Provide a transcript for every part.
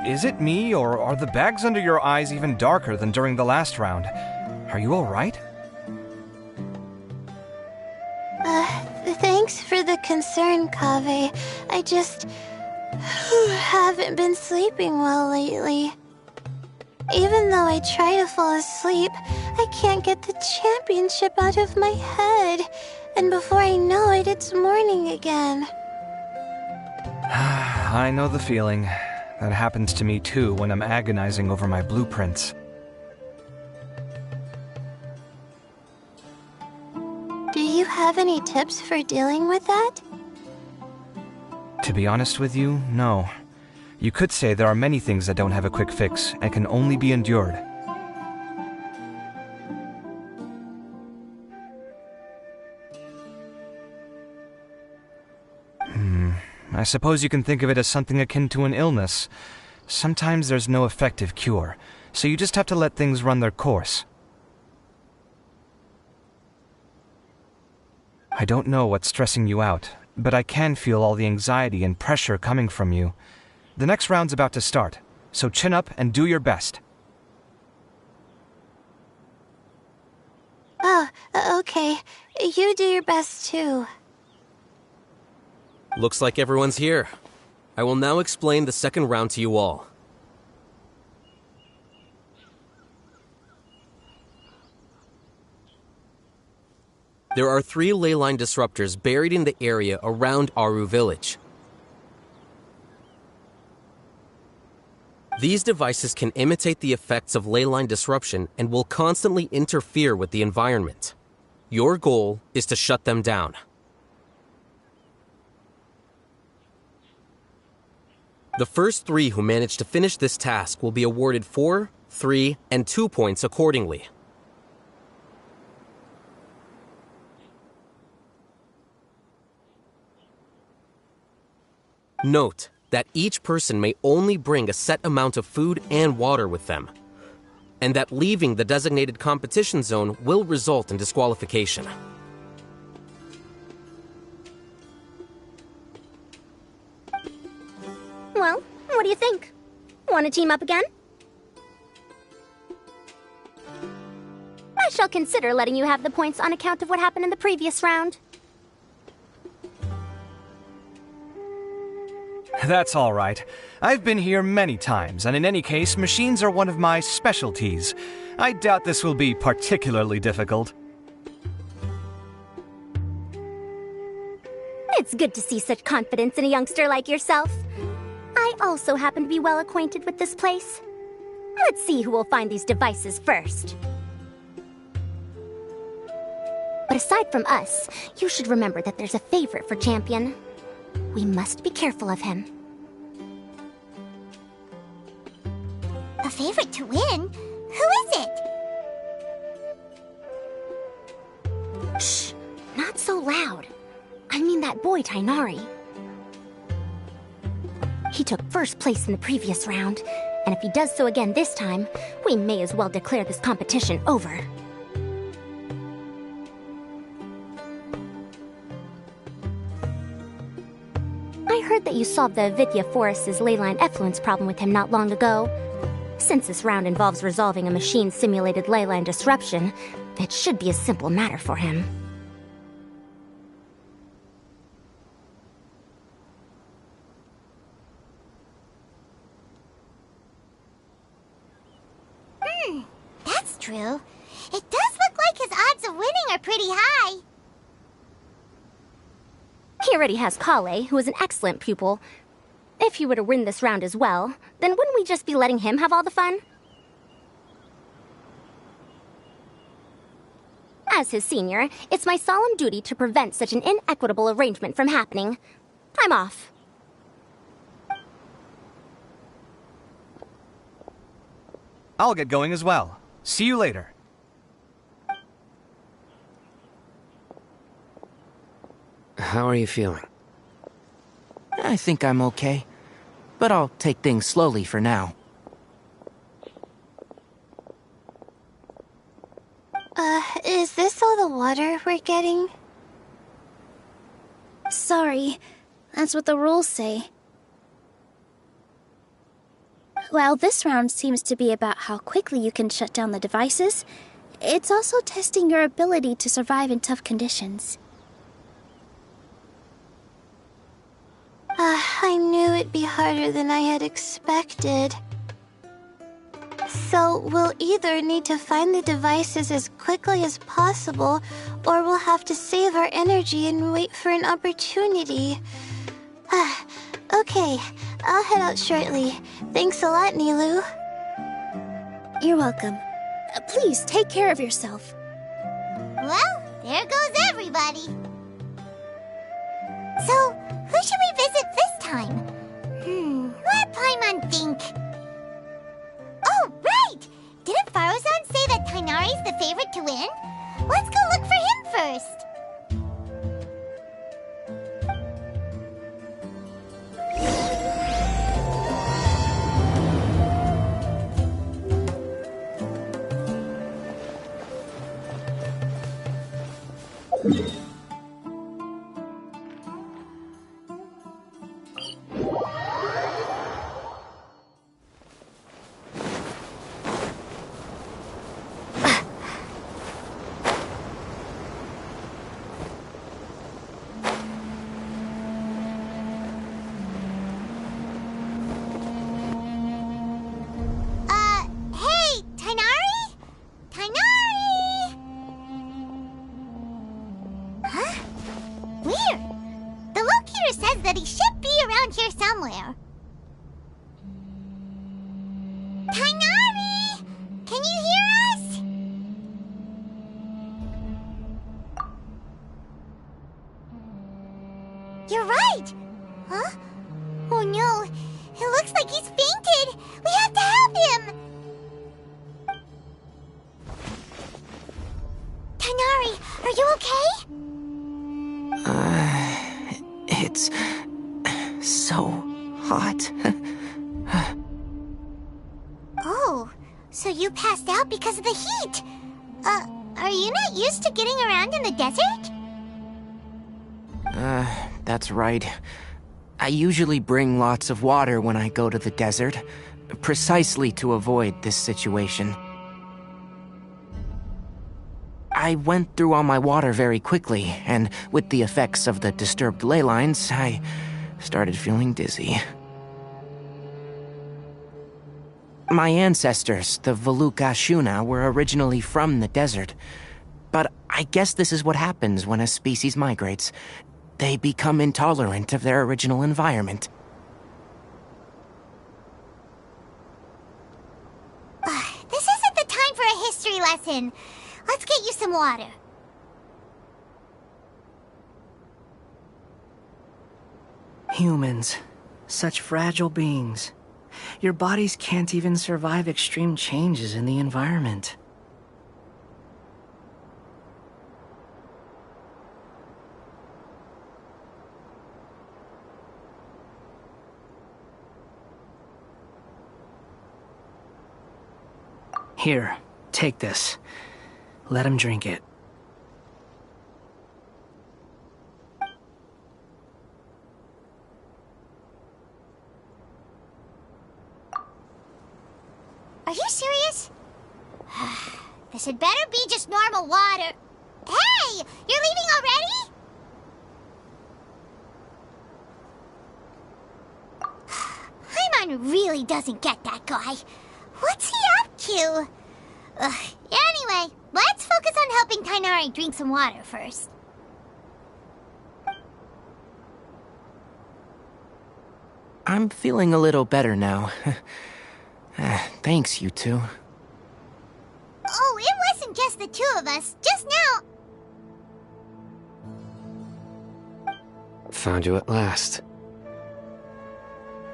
Is it me, or are the bags under your eyes even darker than during the last round? Are you alright? Thanks for the concern, Kaveh. I just haven't been sleeping well lately. Even though I try to fall asleep, I can't get the championship out of my head. And before I know it, it's morning again. I know the feeling. That happens to me too when I'm agonizing over my blueprints. Do you have any tips for dealing with that? To be honest with you, no. You could say there are many things that don't have a quick fix and can only be endured. I suppose you can think of it as something akin to an illness. Sometimes there's no effective cure, so you just have to let things run their course. I don't know what's stressing you out, but I can feel all the anxiety and pressure coming from you. The next round's about to start, so chin up and do your best. Oh, okay. You do your best too. Looks like everyone's here. I will now explain the second round to you all. There are 3 ley line disruptors buried in the area around Aru Village. These devices can imitate the effects of ley line disruption and will constantly interfere with the environment. Your goal is to shut them down. The first 3 who manage to finish this task will be awarded 4, 3, and 2 points accordingly. Note that each person may only bring a set amount of food and water with them, and that leaving the designated competition zone will result in disqualification. Well, what do you think? Want to team up again? I shall consider letting you have the points on account of what happened in the previous round. That's all right. I've been here many times, and in any case, machines are one of my specialties. I doubt this will be particularly difficult. It's good to see such confidence in a youngster like yourself. I also happen to be well acquainted with this place. Let's see who will find these devices first. But aside from us, you should remember that there's a favorite for Champion. We must be careful of him. A favorite to win? Who is it? Shh! Not so loud. I mean that boy, Tainari. He took first place in the previous round, and if he does so again this time, we may as well declare this competition over. I heard that you solved the Avidya Forest's leyline effluence problem with him not long ago. Since this round involves resolving a machine-simulated leyline disruption, it should be a simple matter for him. That's true. It does look like his odds of winning are pretty high. He already has Kale, who is an excellent pupil. If he were to win this round as well, then wouldn't we just be letting him have all the fun? As his senior, it's my solemn duty to prevent such an inequitable arrangement from happening. I'm off. I'll get going as well. See you later. How are you feeling? I think I'm okay, but I'll take things slowly for now. Is this all the water we're getting? Sorry, that's what the rules say. While this round seems to be about how quickly you can shut down the devices, it's also testing your ability to survive in tough conditions. I knew it'd be harder than I had expected. So we'll either need to find the devices as quickly as possible, or we'll have to save our energy and wait for an opportunity. Okay, I'll head out shortly. Thanks a lot, Nilu. You're welcome. Please take care of yourself. Well, there goes everybody. So, who should we visit this time? Let Paimon think. Oh, right! Didn't Faruzan say that Tainari's the favorite to win? Let's go look for him first. Hey, Tainari? Tainari! Huh? Weird. The locator says that he should be around here somewhere. Tainari! Can you hear us? You're right! Huh? Oh no, it looks like he's fainted! We have to help him! Tainari, are you okay? It's so hot. Oh, so you passed out because of the heat? Are you not used to getting around in the desert? That's right. I usually bring lots of water when I go to the desert, precisely to avoid this situation. I went through all my water very quickly, and with the effects of the disturbed ley lines, I started feeling dizzy. My ancestors, the Valukashuna, were originally from the desert. But I guess this is what happens when a species migrates. They become intolerant of their original environment. This isn't the time for a history lesson. Let's get you some water. Humans. Such fragile beings. Your bodies can't even survive extreme changes in the environment. Here, take this. Let him drink it. Are you serious? This had better be just normal water. Hey! You're leaving already? Paimon really doesn't get that guy. What's he up to? Anyway, let's focus on helping Tainari drink some water first. I'm feeling a little better now. Thanks, you two. Oh, it wasn't just the two of us. Just now. Found you at last.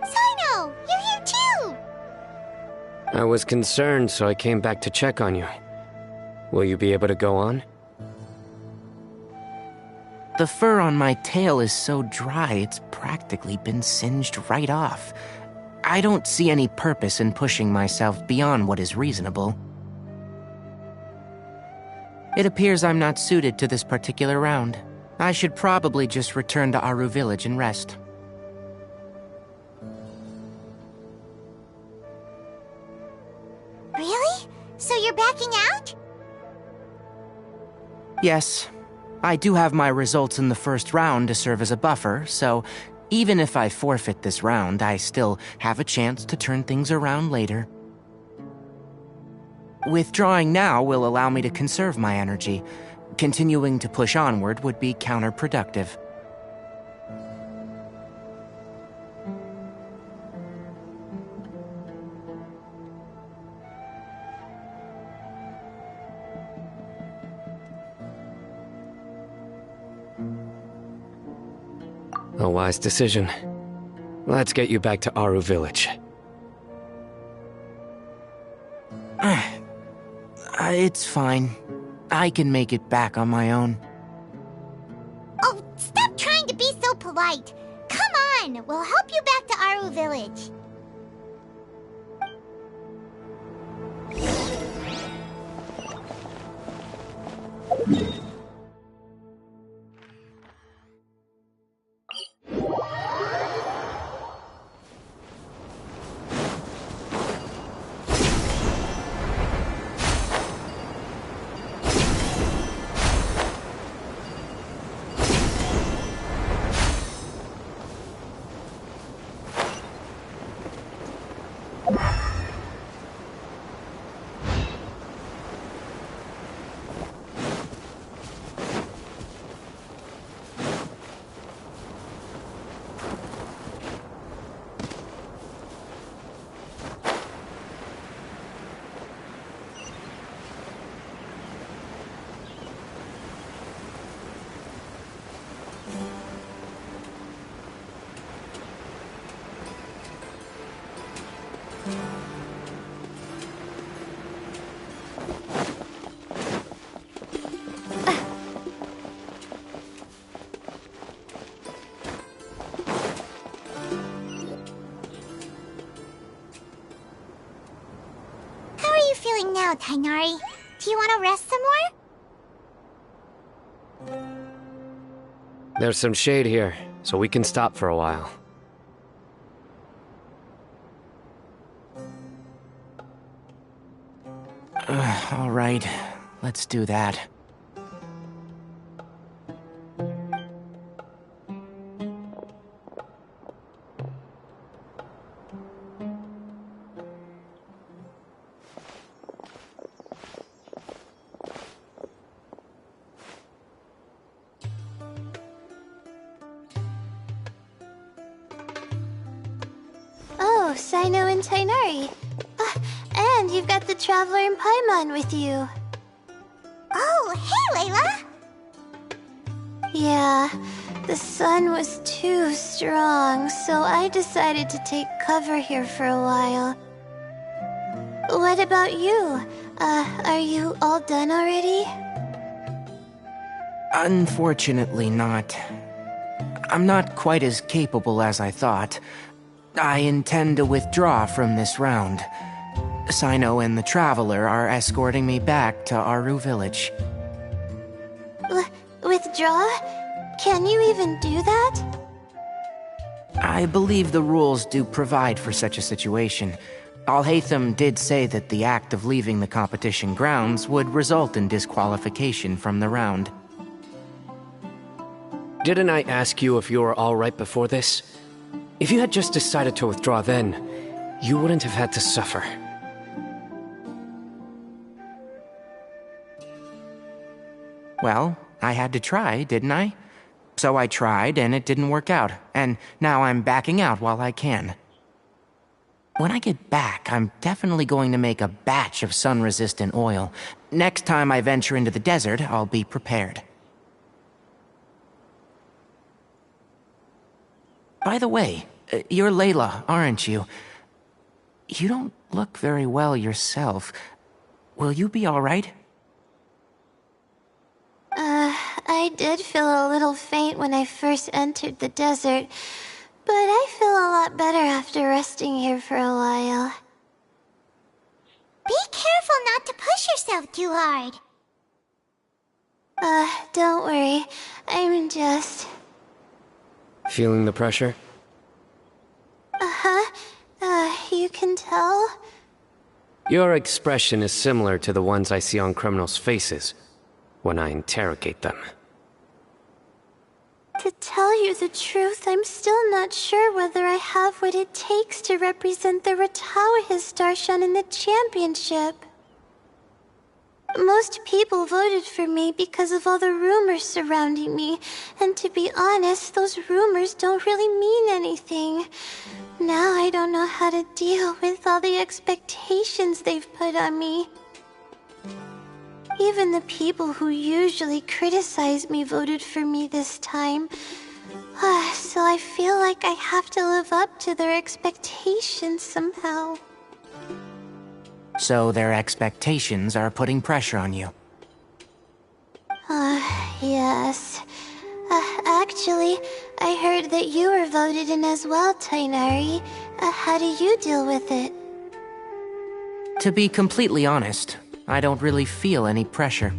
Sino, you're here too! I was concerned, so I came back to check on you. Will you be able to go on? The fur on my tail is so dry, it's practically been singed right off. I don't see any purpose in pushing myself beyond what is reasonable. It appears I'm not suited to this particular round. I should probably just return to Aru village and rest. Yes, I do have my results in the first round to serve as a buffer, so even if I forfeit this round, I still have a chance to turn things around later. Withdrawing now will allow me to conserve my energy. Continuing to push onward would be counterproductive. A wise decision. Let's get you back to Aru Village. It's fine. I can make it back on my own. Oh, stop trying to be so polite. Come on, we'll help you back to Aru Village. Now, Tainari. Do you want to rest some more? There's some shade here, so we can stop for a while. All right, let's do that. Oh, Sino and Tainari. And you've got the Traveler and Paimon with you. Oh, hey, Layla! Yeah, the sun was too strong, so I decided to take cover here for a while. What about you? Are you all done already? Unfortunately not. I'm not quite as capable as I thought. I intend to withdraw from this round. Sino and the Traveler are escorting me back to Aru Village. Withdraw? Can you even do that? I believe the rules do provide for such a situation. Alhaitham did say that the act of leaving the competition grounds would result in disqualification from the round. Didn't I ask you if you were all right before this? If you had just decided to withdraw then, you wouldn't have had to suffer. Well, I had to try, didn't I? So I tried, and it didn't work out, and now I'm backing out while I can. When I get back, I'm definitely going to make a batch of sun-resistant oil. Next time I venture into the desert, I'll be prepared. By the way, you're Layla, aren't you? You don't look very well yourself. Will you be all right? I did feel a little faint when I first entered the desert, but I feel a lot better after resting here for a while. Be careful not to push yourself too hard. Don't worry. I'm just... Feeling the pressure? You can tell? Your expression is similar to the ones I see on criminals' faces. when I interrogate them. To tell you the truth, I'm still not sure whether I have what it takes to represent the Ratawa Darshan in the championship. Most people voted for me because of all the rumors surrounding me, and to be honest, those rumors don't really mean anything. Now I don't know how to deal with all the expectations they've put on me. Even the people who usually criticize me voted for me this time. So I feel like I have to live up to their expectations somehow. So their expectations are putting pressure on you. Yes. Actually, I heard that you were voted in as well, Tainari. How do you deal with it? To be completely honest, I don't really feel any pressure.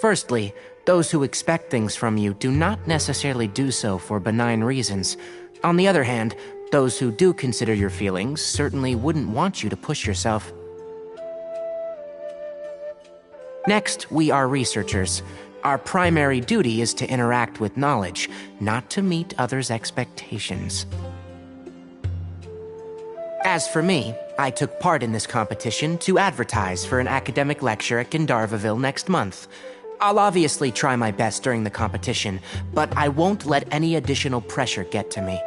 Firstly, those who expect things from you do not necessarily do so for benign reasons. On the other hand, those who do consider your feelings certainly wouldn't want you to push yourself. Next, we are researchers. Our primary duty is to interact with knowledge, not to meet others' expectations. As for me, I took part in this competition to advertise for an academic lecture at Gandharvaville next month. I'll obviously try my best during the competition, but I won't let any additional pressure get to me.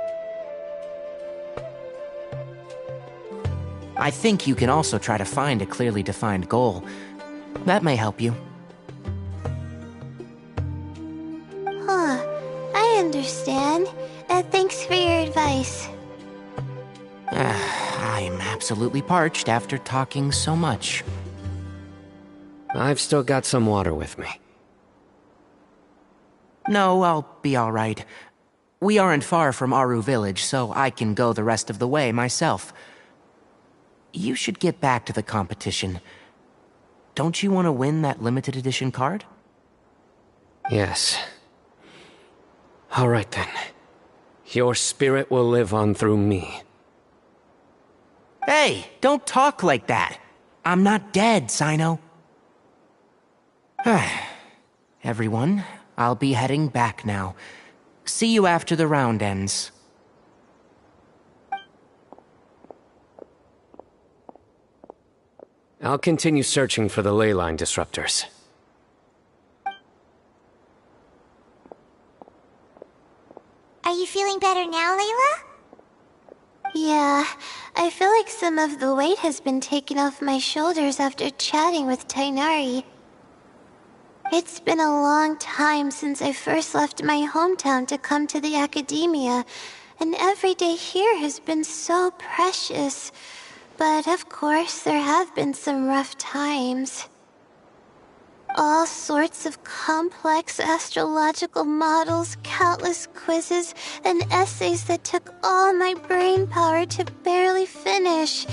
I think you can also try to find a clearly defined goal. That may help you. I understand. Thanks for your advice. I'm absolutely parched after talking so much. I've still got some water with me. No, I'll be all right. We aren't far from Aru Village, so I can go the rest of the way myself. You should get back to the competition. Don't you want to win that limited edition card? Yes. All right then. Your spirit will live on through me. Hey, don't talk like that. I'm not dead, Sino. Everyone, I'll be heading back now. See you after the round ends. I'll continue searching for the ley line disruptors. Are you feeling better now, Layla? Yeah, I feel like some of the weight has been taken off my shoulders after chatting with Tainari. It's been a long time since I first left my hometown to come to the academia, and every day here has been so precious. But of course, there have been some rough times. All sorts of complex astrological models, countless quizzes, and essays that took all my brain power to barely finish.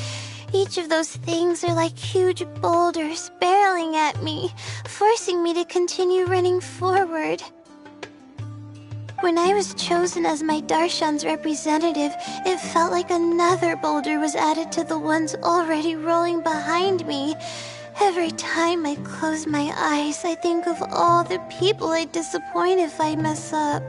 Each of those things are like huge boulders barreling at me, forcing me to continue running forward. When I was chosen as my Darshan's representative, it felt like another boulder was added to the ones already rolling behind me. Every time I close my eyes, I think of all the people I'd disappoint if I mess up.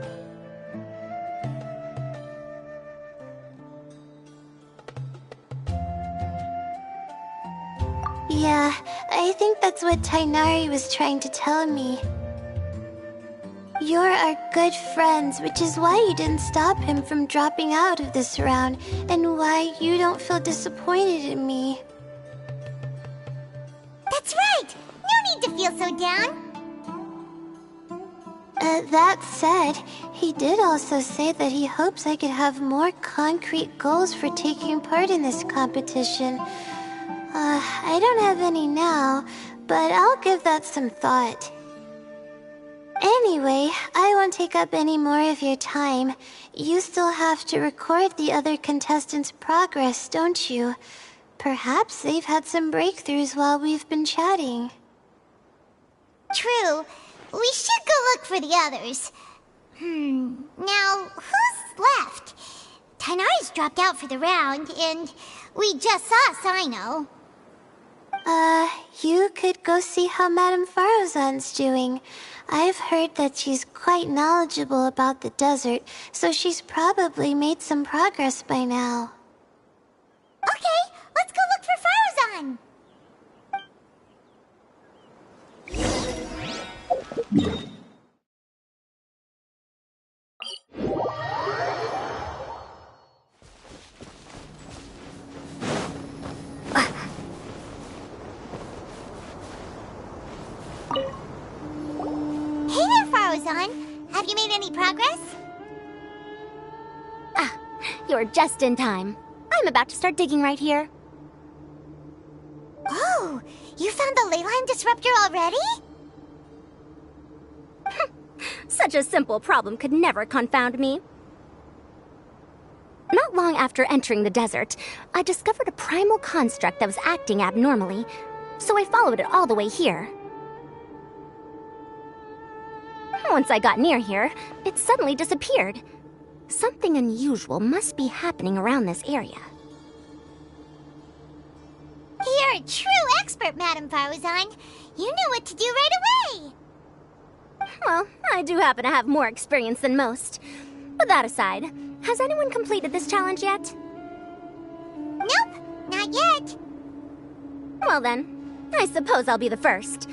Yeah, I think that's what Tainari was trying to tell me. You're our good friends, which is why you didn't stop him from dropping out of this round, and why you don't feel disappointed in me. That's right! No need to feel so down! That said, he did also say that he hopes I could have more concrete goals for taking part in this competition. I don't have any now, but I'll give that some thought. Anyway, I won't take up any more of your time. You still have to record the other contestants' progress, don't you? Perhaps they've had some breakthroughs while we've been chatting. True. We should go look for the others. Now, who's left? Tainari's dropped out for the round, and we just saw Sino. You could go see how Madame Farozan's doing. I've heard that she's quite knowledgeable about the desert, so she's probably made some progress by now. Okay, let's go look for Farozan! Hey there, Farozan. Have you made any progress? Ah, you're just in time. I'm about to start digging right here. Oh, you found the leyline disruptor already? Such a simple problem could never confound me. Not long after entering the desert, I discovered a primal construct that was acting abnormally, so I followed it all the way here. Once I got near here, it suddenly disappeared. Something unusual must be happening around this area. You're a true expert, Madame Farozan. You knew what to do right away. Well, I do happen to have more experience than most. But that aside, has anyone completed this challenge yet? Nope, not yet. Well then, I suppose I'll be the first.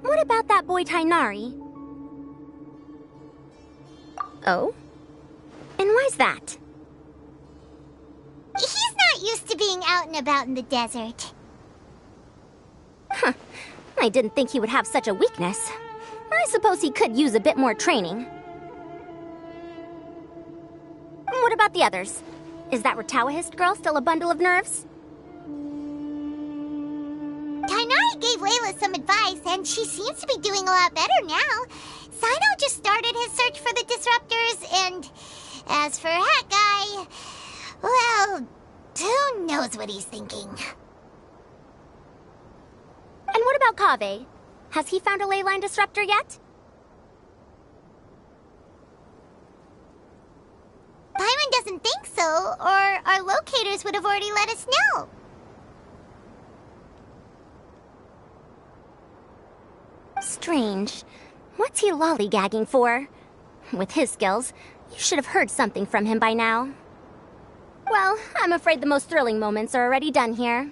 What about that boy Tainari? Oh? And why's that? He's not used to being out and about in the desert. Huh. I didn't think he would have such a weakness. I suppose he could use a bit more training. What about the others? Is that Rotawahist girl still a bundle of nerves? Tainari gave Layla some advice, and she seems to be doing a lot better now. Sino just started his search for the disruptors, and as for Hat Guy, well, who knows what he's thinking. And what about Kaveh? Has he found a leyline disruptor yet? Byron doesn't think so, or our locators would have already let us know. Strange. What's he lollygagging for? With his skills, you should have heard something from him by now. Well, I'm afraid the most thrilling moments are already done here.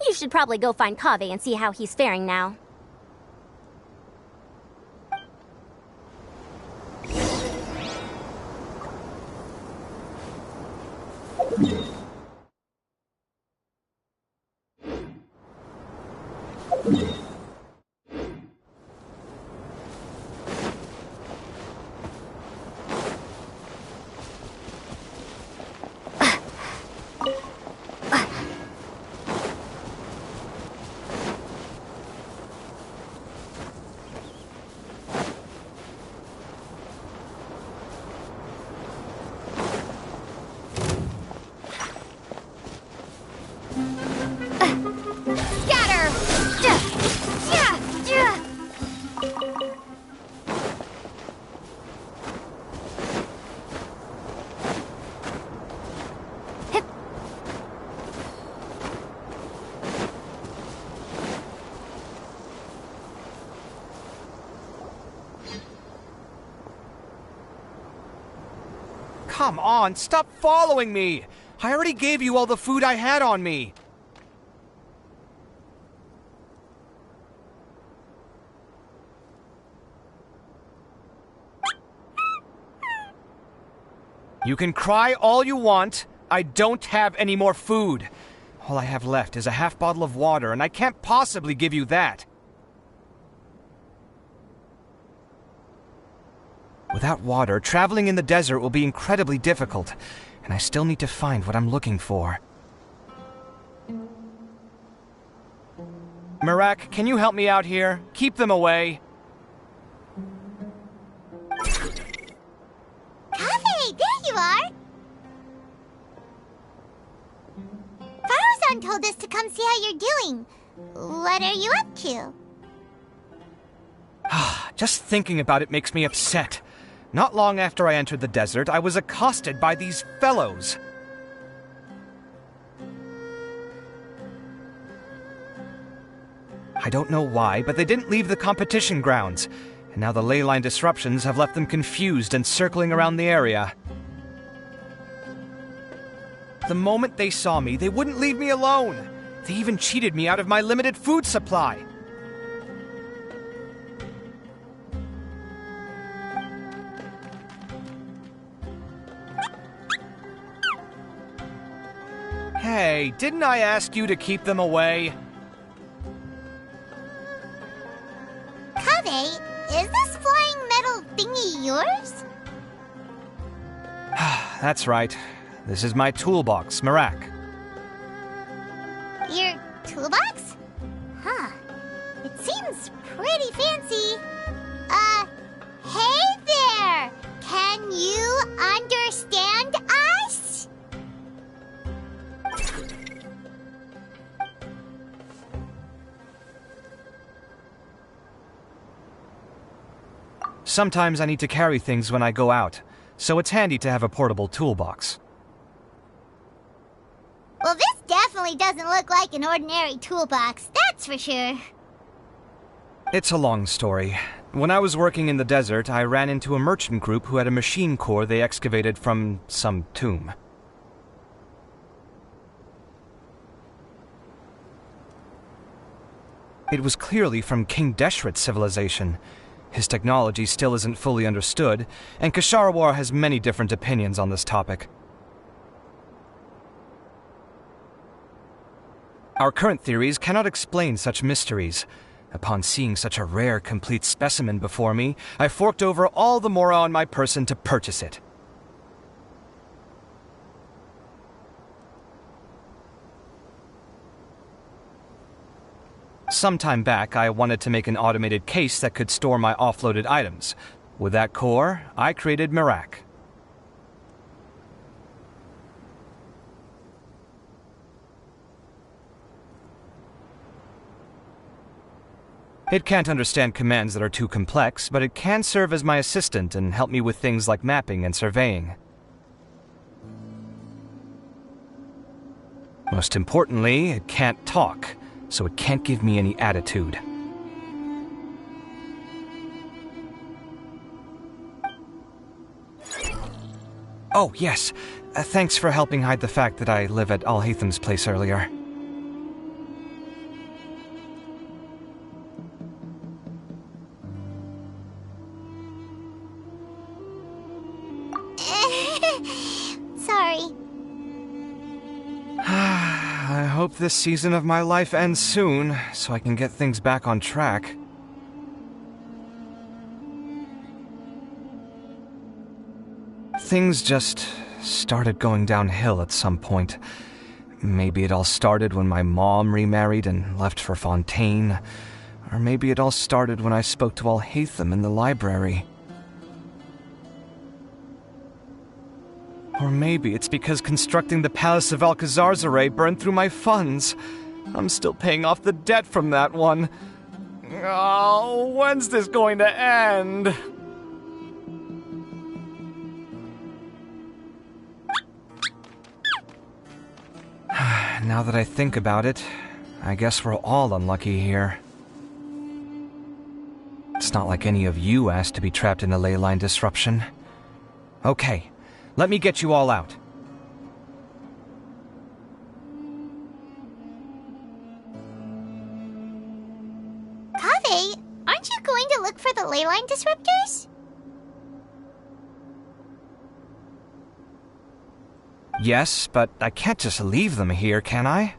You should probably go find Kaveh and see how he's faring now. Come on, stop following me! I already gave you all the food I had on me! You can cry all you want. I don't have any more food. All I have left is a half bottle of water, and I can't possibly give you that. Without water, traveling in the desert will be incredibly difficult, and I still need to find what I'm looking for. Mirak, can you help me out here? Keep them away. Kaveh, there you are! Farozan told us to come see how you're doing. What are you up to? Just thinking about it makes me upset. Not long after I entered the desert, I was accosted by these fellows. I don't know why, but they didn't leave the competition grounds, and now the ley line disruptions have left them confused and circling around the area. The moment they saw me, they wouldn't leave me alone. They even cheated me out of my limited food supply. Hey, didn't I ask you to keep them away? Kaveh, is this flying metal thingy yours? That's right. This is my toolbox, Merak. Your toolbox? Huh. It seems pretty fancy. Hey there! Can you understand us? Sometimes I need to carry things when I go out, so it's handy to have a portable toolbox. Well, this definitely doesn't look like an ordinary toolbox, that's for sure. It's a long story. When I was working in the desert, I ran into a merchant group who had a machine core they excavated from some tomb. It was clearly from King Deshret's civilization. His technology still isn't fully understood, and Ksharawar has many different opinions on this topic. Our current theories cannot explain such mysteries. Upon seeing such a rare, complete specimen before me, I forked over all the mora on my person to purchase it. Some time back, I wanted to make an automated case that could store my offloaded items. With that core, I created Merak. It can't understand commands that are too complex, but it can serve as my assistant and help me with things like mapping and surveying. Most importantly, it can't talk, so it can't give me any attitude. Oh, yes. Thanks for helping hide the fact that I live at Alhatham's place earlier. Sorry. I hope this season of my life ends soon, so I can get things back on track. Things just started going downhill at some point. Maybe it all started when my mom remarried and left for Fontaine. Or maybe it all started when I spoke to Alhaitham in the library. Or maybe it's because constructing the Palace of Alcazar's burned through my funds. I'm still paying off the debt from that one. Oh, when's this going to end? Now that I think about it, I guess we're all unlucky here. It's not like any of you asked to be trapped in a ley line disruption. Okay. Let me get you all out. Kaveh, aren't you going to look for the ley line disruptors? Yes, but I can't just leave them here, can I?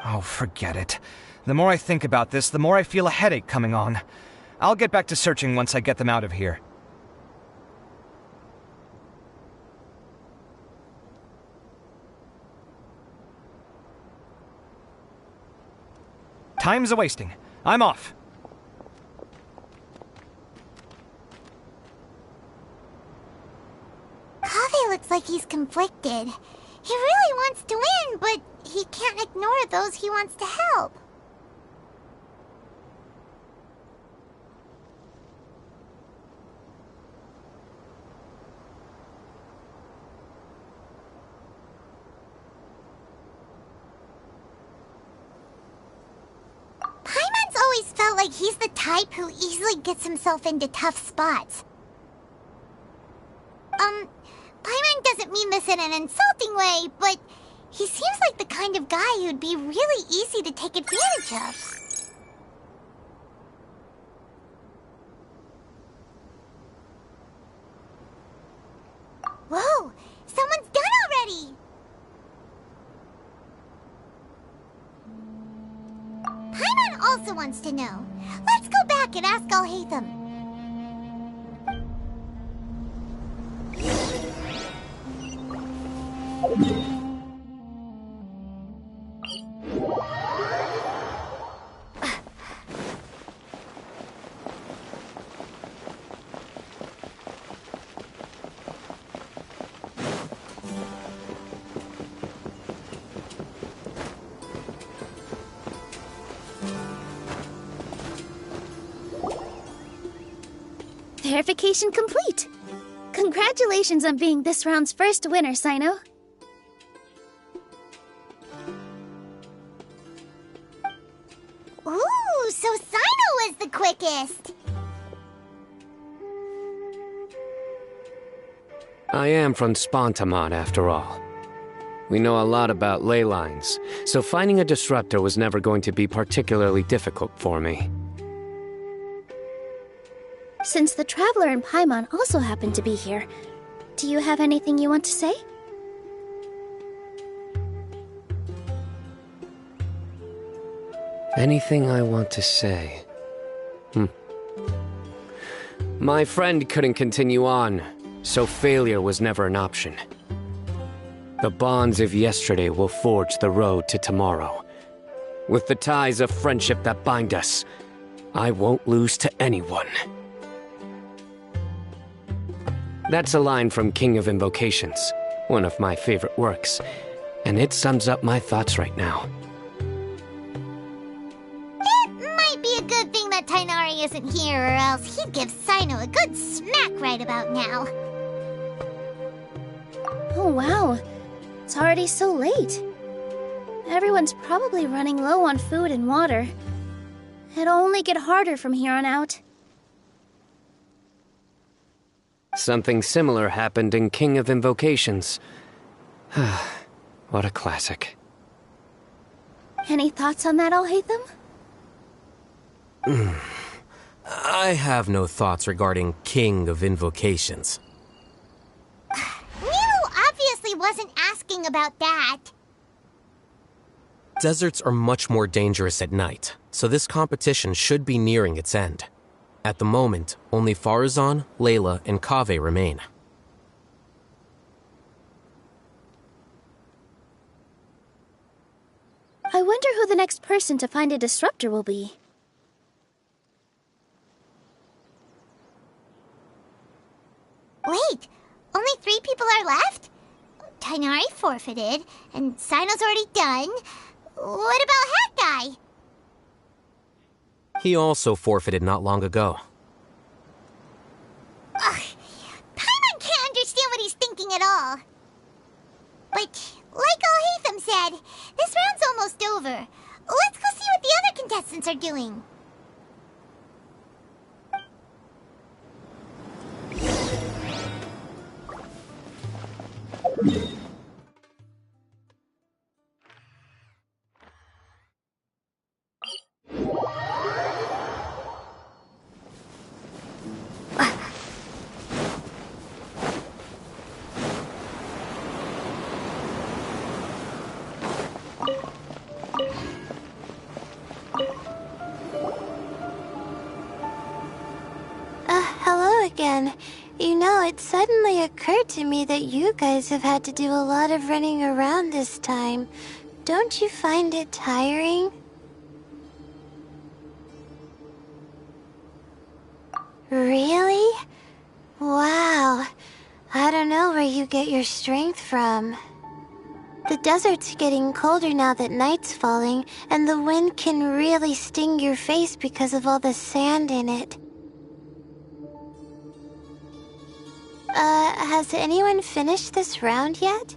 Oh, forget it. The more I think about this, the more I feel a headache coming on. I'll get back to searching once I get them out of here. Time's a-wasting. I'm off. Kaveh looks like he's conflicted. He really wants to win, but he can't ignore those he wants to help. always felt like he's the type who easily gets himself into tough spots. Paimon doesn't mean this in an insulting way, but he seems like the kind of guy who'd be really easy to take advantage of. Whoa! Someone's done already! Paimon also wants to know. Let's go back and ask Alhaitham. Verification complete! Congratulations on being this round's first winner, Sino. Ooh, so Sino was the quickest! I am from Spontamon, after all. We know a lot about ley lines, so finding a disruptor was never going to be particularly difficult for me. Since the Traveler and Paimon also happen to be here, do you have anything you want to say? Anything I want to say? My friend couldn't continue on, so failure was never an option. The bonds of yesterday will forge the road to tomorrow. With the ties of friendship that bind us, I won't lose to anyone. That's a line from King of Invocations, one of my favorite works, and it sums up my thoughts right now. It might be a good thing that Tighnari isn't here, or else he'd give Sino a good smack right about now. Oh wow, it's already so late. Everyone's probably running low on food and water. It'll only get harder from here on out. Something similar happened in King of Invocations. What a classic. Any thoughts on that, Alhaitham? I have no thoughts regarding King of Invocations. Miru obviously wasn't asking about that. Deserts are much more dangerous at night, so this competition should be nearing its end. At the moment, only Farazan, Layla, and Kaveh remain. I wonder who the next person to find a disruptor will be. Wait, only 3 people are left? Tighnari forfeited, and Sino's already done. What about Hat Guy? He also forfeited not long ago. Ugh, Paimon can't understand what he's thinking at all. But, like Alhaitham said, this round's almost over. Let's go see what the other contestants are doing. Hello again. You know, it suddenly occurred to me that you guys have had to do a lot of running around this time. Don't you find it tiring? Really? Wow. I don't know where you get your strength from. The desert's getting colder now that night's falling, and the wind can really sting your face because of all the sand in it. Has anyone finished this round yet?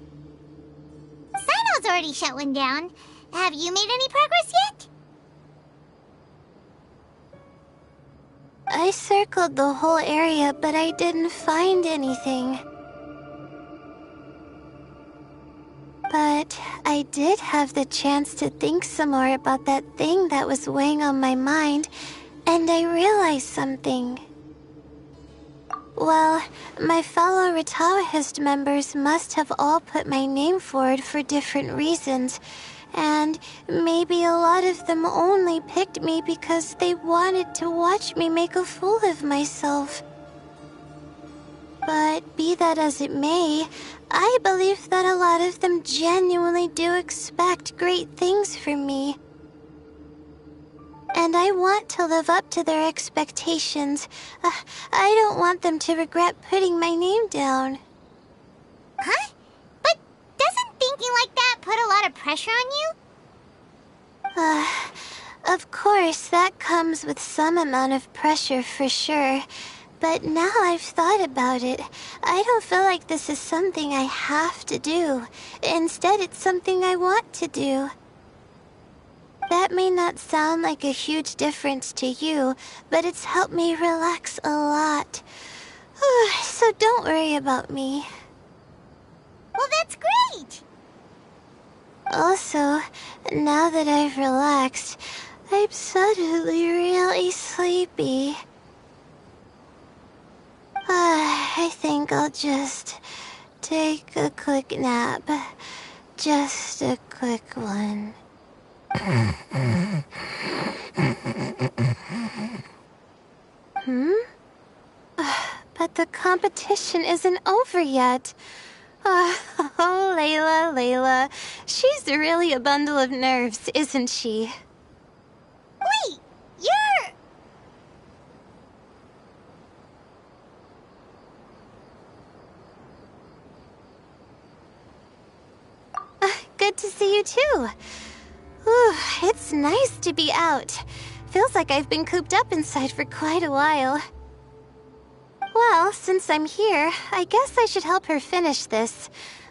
Sino's already shut one down. Have you made any progress yet? I circled the whole area, but I didn't find anything. But I did have the chance to think some more about that thing that was weighing on my mind, and I realized something. Well, my fellow Ritaohist members must have all put my name forward for different reasons, and maybe a lot of them only picked me because they wanted to watch me make a fool of myself. But be that as it may, I believe that a lot of them genuinely do expect great things from me. And I want to live up to their expectations. I don't want them to regret putting my name down. Huh? But doesn't thinking like that put a lot of pressure on you? Of course, that comes with some amount of pressure for sure. But now I've thought about it, I don't feel like this is something I have to do. Instead, it's something I want to do. That may not sound like a huge difference to you, but it's helped me relax a lot. So don't worry about me. Well, that's great! Also, now that I've relaxed, I'm suddenly really sleepy. I think I'll just take a quick nap. Just a quick one. But the competition isn't over yet. Oh, Layla. She's really a bundle of nerves, isn't she? Wait, you're... Good to see you too. Ooh, it's nice to be out. Feels like I've been cooped up inside for quite a while. Well, since I'm here, I guess I should help her finish this.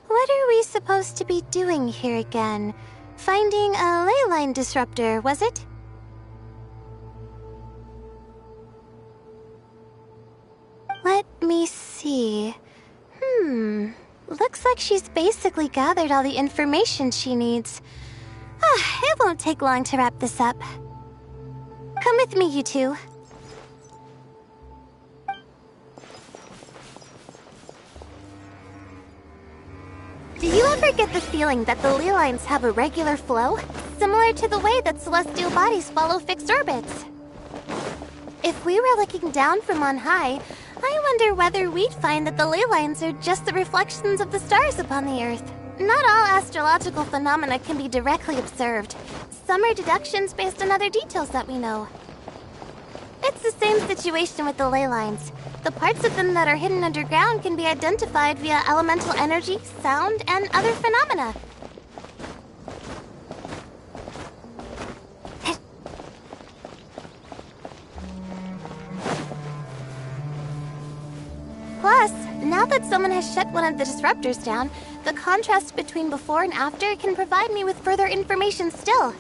What are we supposed to be doing here again? Finding a ley line disruptor, was it? Let me see. Looks like she's basically gathered all the information she needs. It won't take long to wrap this up. Come with me, you two. Do you ever get the feeling that the ley lines have a regular flow? Similar to the way that celestial bodies follow fixed orbits? If we were looking down from on high, I wonder whether we'd find that the ley lines are just the reflections of the stars upon the Earth. Not all astrological phenomena can be directly observed. Some are deductions based on other details that we know. It's the same situation with the ley lines. The parts of them that are hidden underground can be identified via elemental energy, sound, and other phenomena. Plus, now that someone has shut one of the disruptors down, the contrast between before and after can provide me with further information still.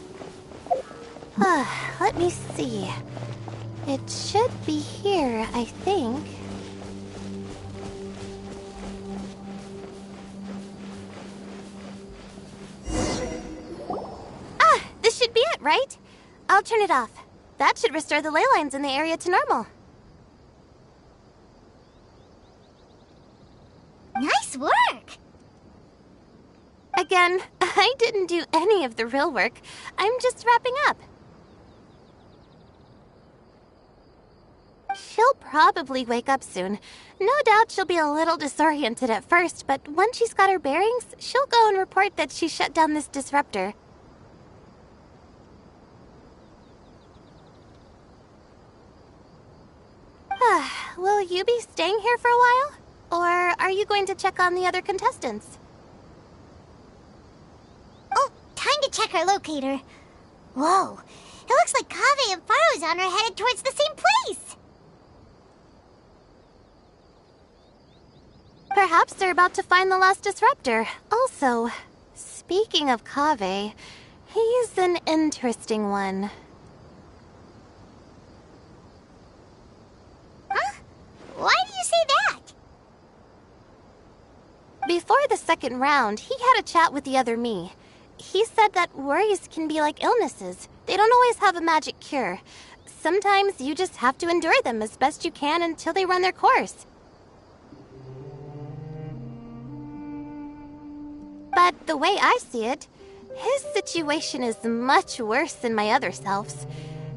Let me see. It should be here, I think. This should be it, right? I'll turn it off. That should restore the ley lines in the area to normal. Nice work! Again, I didn't do any of the real work. I'm just wrapping up. She'll probably wake up soon. No doubt she'll be a little disoriented at first, but once she's got her bearings, she'll go and report that she shut down this disruptor. Will you be staying here for a while? Or are you going to check on the other contestants? Oh, time to check our locator. Whoa, it looks like Kaveh and Farozan are headed towards the same place. Perhaps they're about to find the last disruptor. Also, speaking of Kaveh, he's an interesting one. Before the second round, he had a chat with the other me. He said that worries can be like illnesses. They don't always have a magic cure. Sometimes you just have to endure them as best you can until they run their course. But the way I see it, his situation is much worse than my other self's.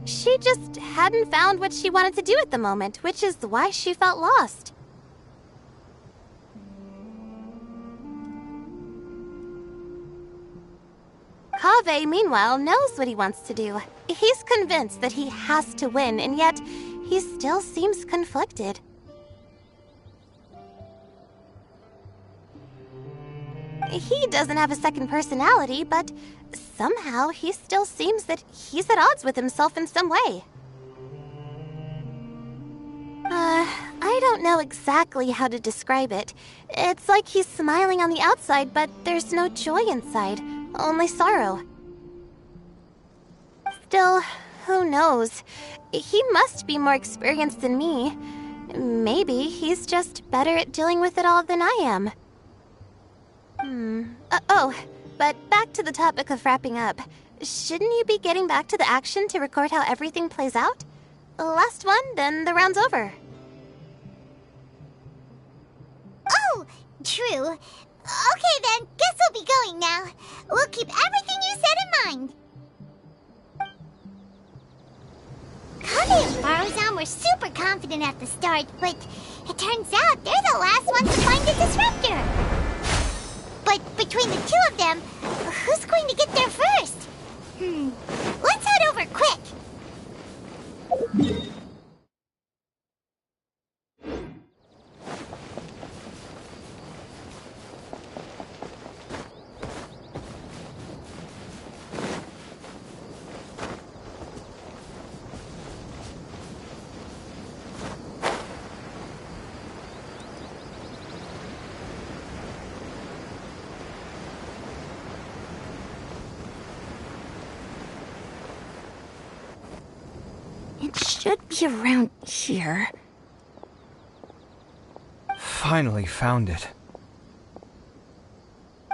She just hadn't found what she wanted to do at the moment, which is why she felt lost. Kaveh, meanwhile, knows what he wants to do. He's convinced that he has to win, and yet he still seems conflicted. He doesn't have a second personality, but somehow he still seems that he's at odds with himself in some way. I don't know exactly how to describe it. It's like he's smiling on the outside, but there's no joy inside, only sorrow. Still, who knows? He must be more experienced than me. Maybe he's just better at dealing with it all than I am. But back to the topic of wrapping up. Shouldn't you be getting back to the action to record how everything plays out? Last one, then the round's over. Oh, true. Okay then, guess we'll be going now. We'll keep everything you said in mind. Kaveh and Faruzan were super confident at the start, but it turns out they're the last ones to find the disruptor. But between the two of them, who's going to get there first? Let's head over quick. It should be around here. Finally found it.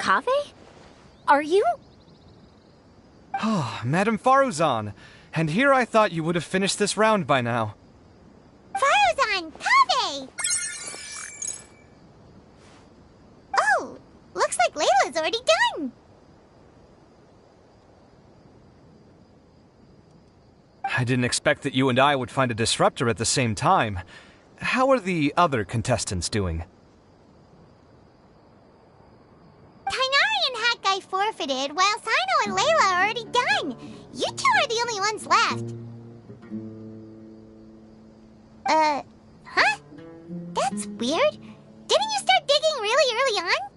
Kaveh? Are you? Oh, Madame Faruzan. And here I thought you would have finished this round by now. Faruzan! Kaveh! Oh, looks like Layla's already done. I didn't expect that you and I would find a disruptor at the same time. How are the other contestants doing? Tainari and Hat Guy forfeited, while Sino and Layla are already done. You two are the only ones left. Huh? That's weird. Didn't you start digging really early on?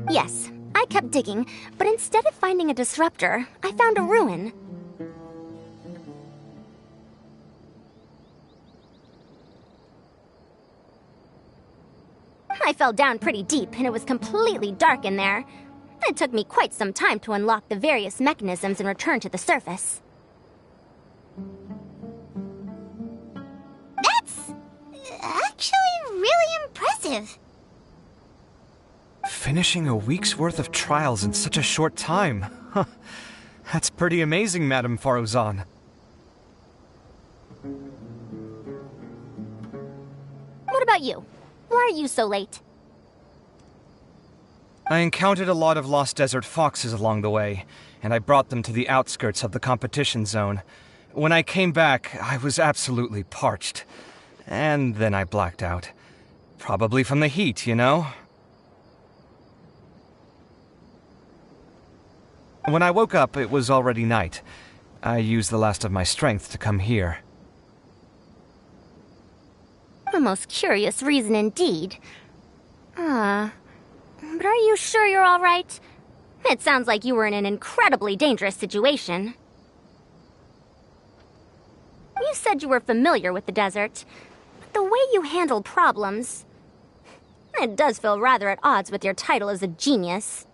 Yes, I kept digging, but instead of finding a disruptor, I found a ruin. I fell down pretty deep, and it was completely dark in there. It took me quite some time to unlock the various mechanisms and return to the surface. That's actually really impressive. Finishing a week's worth of trials in such a short time. Huh. That's pretty amazing, Madame Faruzan. What about you? Why are you so late? I encountered a lot of lost desert foxes along the way, and I brought them to the outskirts of the competition zone. When I came back, I was absolutely parched. And then I blacked out. Probably from the heat, you know? When I woke up, it was already night. I used the last of my strength to come here. A most curious reason indeed. But are you sure you're all right? It sounds like you were in an incredibly dangerous situation. You said you were familiar with the desert, but the way you handled problems... It does feel rather at odds with your title as a genius.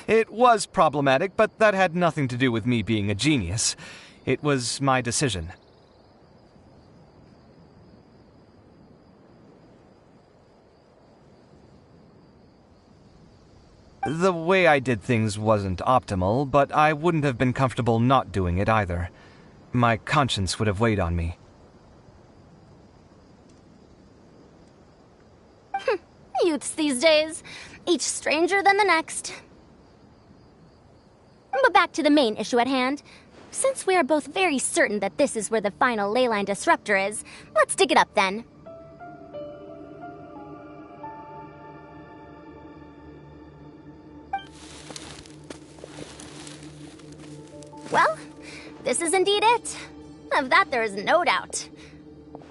It was problematic, but that had nothing to do with me being a genius. It was my decision. The way I did things wasn't optimal, but I wouldn't have been comfortable not doing it either. My conscience would have weighed on me. Youths these days, each stranger than the next. But back to the main issue at hand. Since we are both very certain that this is where the final leyline disruptor is, let's dig it up then. Well, this is indeed it. Of that there is no doubt.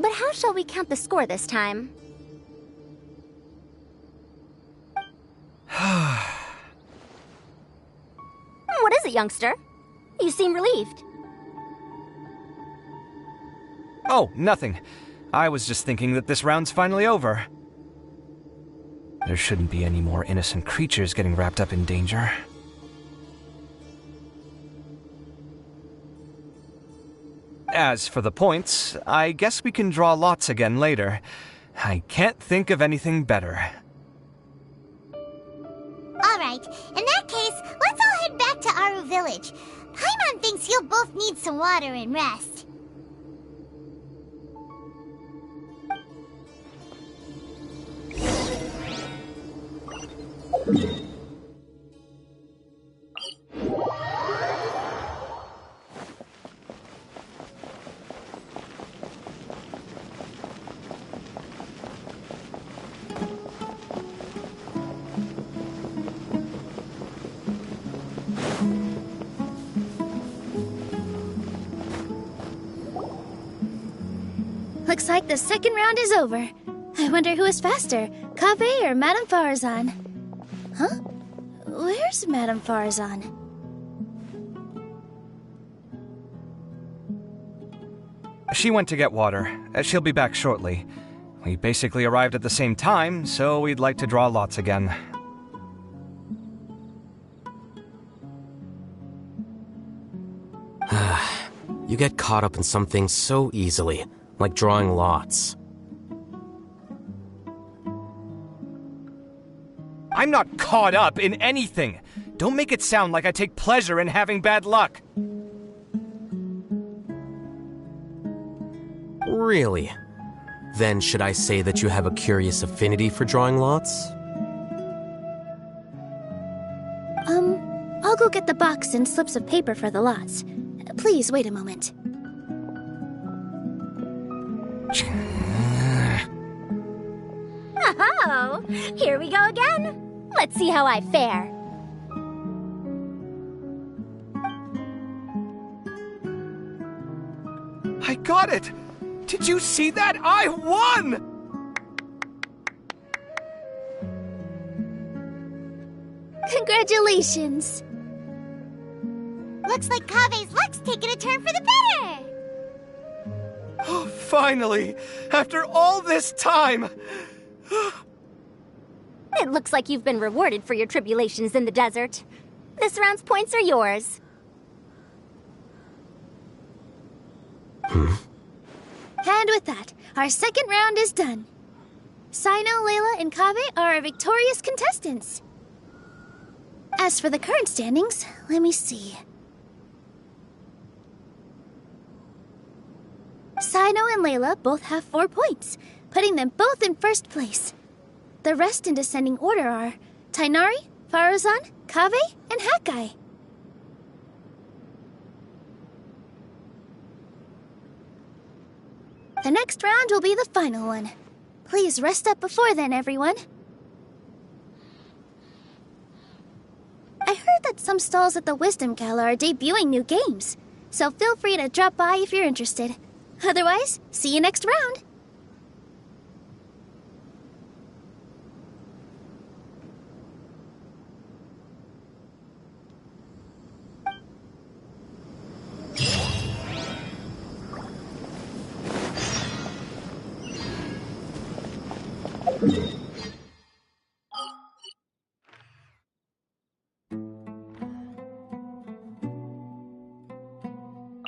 But how shall we count the score this time? What is it, youngster? You seem relieved. Oh, nothing. I was just thinking that this round's finally over. There shouldn't be any more innocent creatures getting wrapped up in danger. As for the points, I guess we can draw lots again later. I can't think of anything better. Alright, in that case, let's all head back to Aru Village. Paimon thinks you'll both need some water and rest. Looks like the second round is over. I wonder who is faster, Kaveh or Madame Farazan? Huh? Where's Madame Farazan? She went to get water. She'll be back shortly. We basically arrived at the same time, so we'd like to draw lots again. You get caught up in some things so easily, like drawing lots. I'm not caught up in anything. Don't make it sound like I take pleasure in having bad luck. Really? Then should I say that you have a curious affinity for drawing lots? I'll go get the box and slips of paper for the lots. Please wait a moment. Oh, here we go again. Let's see how I fare. I got it! Did you see that? I won! Congratulations! Looks like Kaveh's luck's taking a turn for the better! Oh, finally! After all this time! It looks like you've been rewarded for your tribulations in the desert. This round's points are yours. And with that, our second round is done. Sino, Layla, and Kaveh are our victorious contestants. As for the current standings, let me see. Sino and Layla both have 4 points, putting them both in first place. The rest in descending order are Tainari, Farazan, Kaveh, and Hakai. The next round will be the final one. Please rest up before then, everyone. I heard that some stalls at the Wisdom Gala are debuting new games, so feel free to drop by if you're interested. Otherwise, see you next round.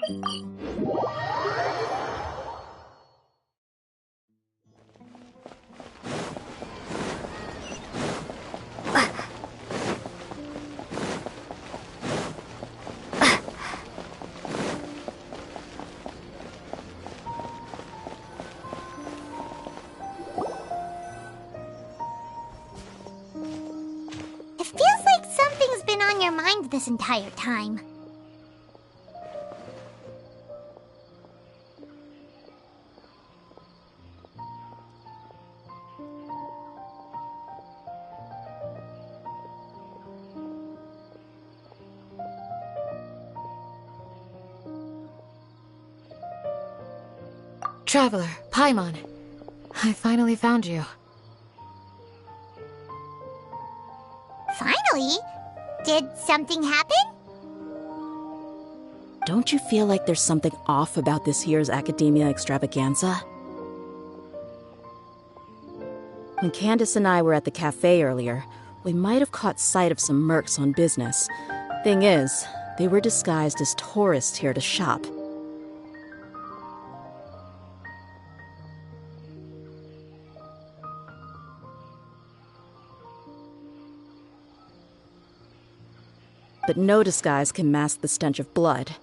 It feels like something's been on your mind this entire time. Traveler, Paimon. I finally found you. Finally? Did something happen? Don't you feel like there's something off about this year's Academia Extravaganza? When Candace and I were at the cafe earlier, we might have caught sight of some mercs on business. Thing is, they were disguised as tourists here to shop. But no disguise can mask the stench of blood.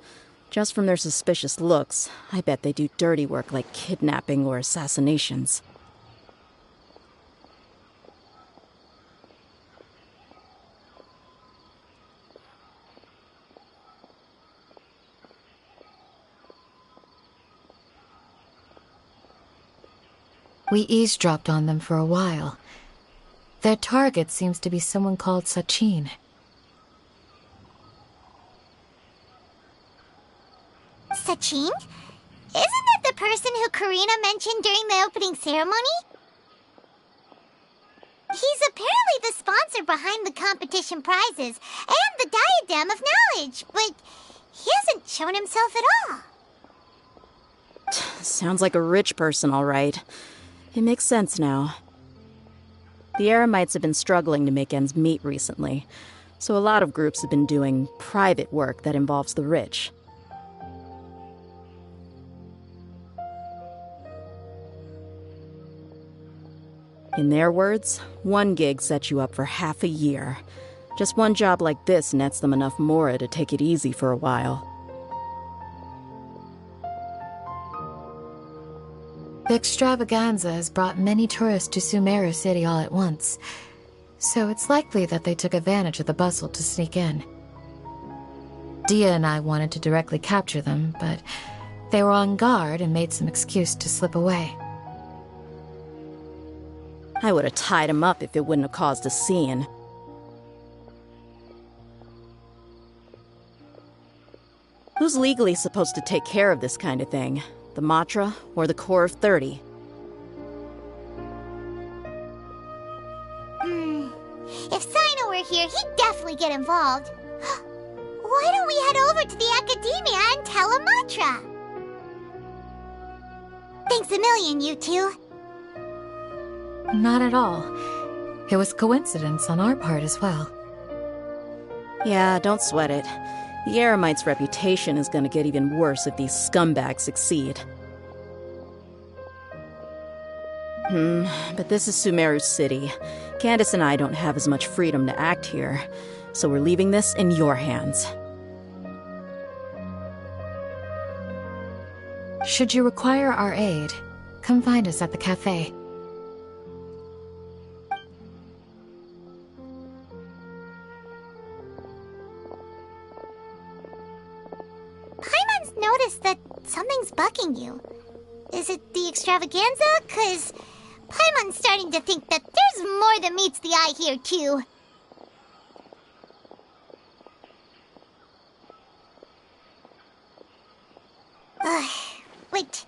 Just from their suspicious looks, I bet they do dirty work like kidnapping or assassinations. We eavesdropped on them for a while. Their target seems to be someone called Sachin. Sachin? Isn't that the person who Karina mentioned during the opening ceremony? He's apparently the sponsor behind the competition prizes and the Diadem of Knowledge, but he hasn't shown himself at all. Sounds like a rich person, all right. It makes sense now. The Eremites have been struggling to make ends meet recently, so a lot of groups have been doing private work that involves the rich. In their words, one gig sets you up for half a year. Just one job like this nets them enough mora to take it easy for a while. The extravaganza has brought many tourists to Sumeru City all at once, so it's likely that they took advantage of the bustle to sneak in. Dia and I wanted to directly capture them, but they were on guard and made some excuse to slip away. I would have tied him up if it wouldn't have caused a scene. Who's legally supposed to take care of this kind of thing? The Matra or the Corps of 30? If Sino were here, he'd definitely get involved. Why don't we head over to the Academia and tell him Matra? Thanks a million, you two. Not at all. It was coincidence on our part as well. Yeah, don't sweat it. The Eremites' reputation is going to get even worse if these scumbags succeed. But this is Sumeru City. Candace and I don't have as much freedom to act here, so we're leaving this in your hands. Should you require our aid, come find us at the cafe. Paimon's noticed that something's bugging you. Is it the extravaganza? 'Cause Paimon's starting to think that there's more than meets the eye here, too. Wait,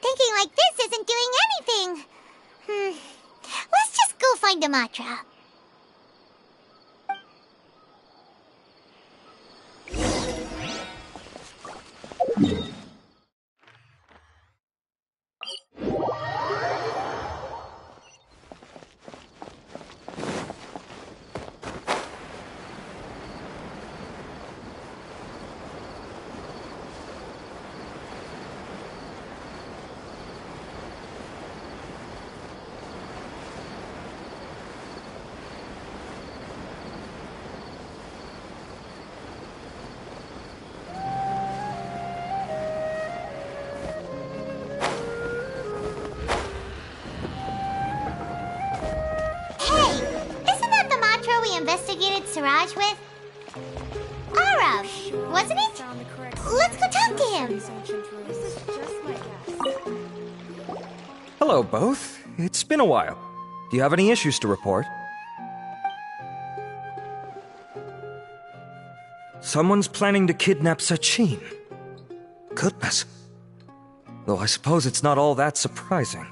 thinking like this isn't doing anything. Let's just go find the Matra. Siraj with? Arav, wasn't it? Let's go talk to him. Hello, both. It's been a while. Do you have any issues to report? Someone's planning to kidnap Sachin. Goodness. Though I suppose it's not all that surprising.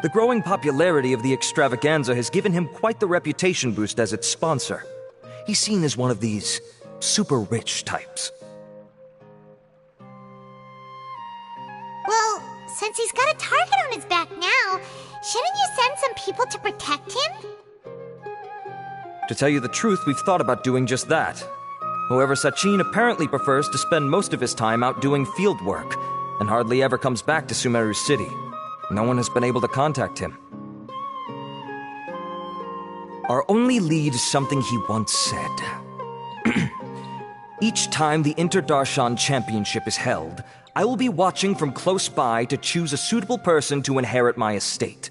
The growing popularity of the extravaganza has given him quite the reputation boost as its sponsor. He's seen as one of these super rich types. Well, since he's got a target on his back now, shouldn't you send some people to protect him? To tell you the truth, we've thought about doing just that. However, Sachin apparently prefers to spend most of his time out doing field work, and hardly ever comes back to Sumeru City. No one has been able to contact him. Our only lead is something he once said. Each time the Inter-Darshan Championship is held, I will be watching from close by to choose a suitable person to inherit my estate.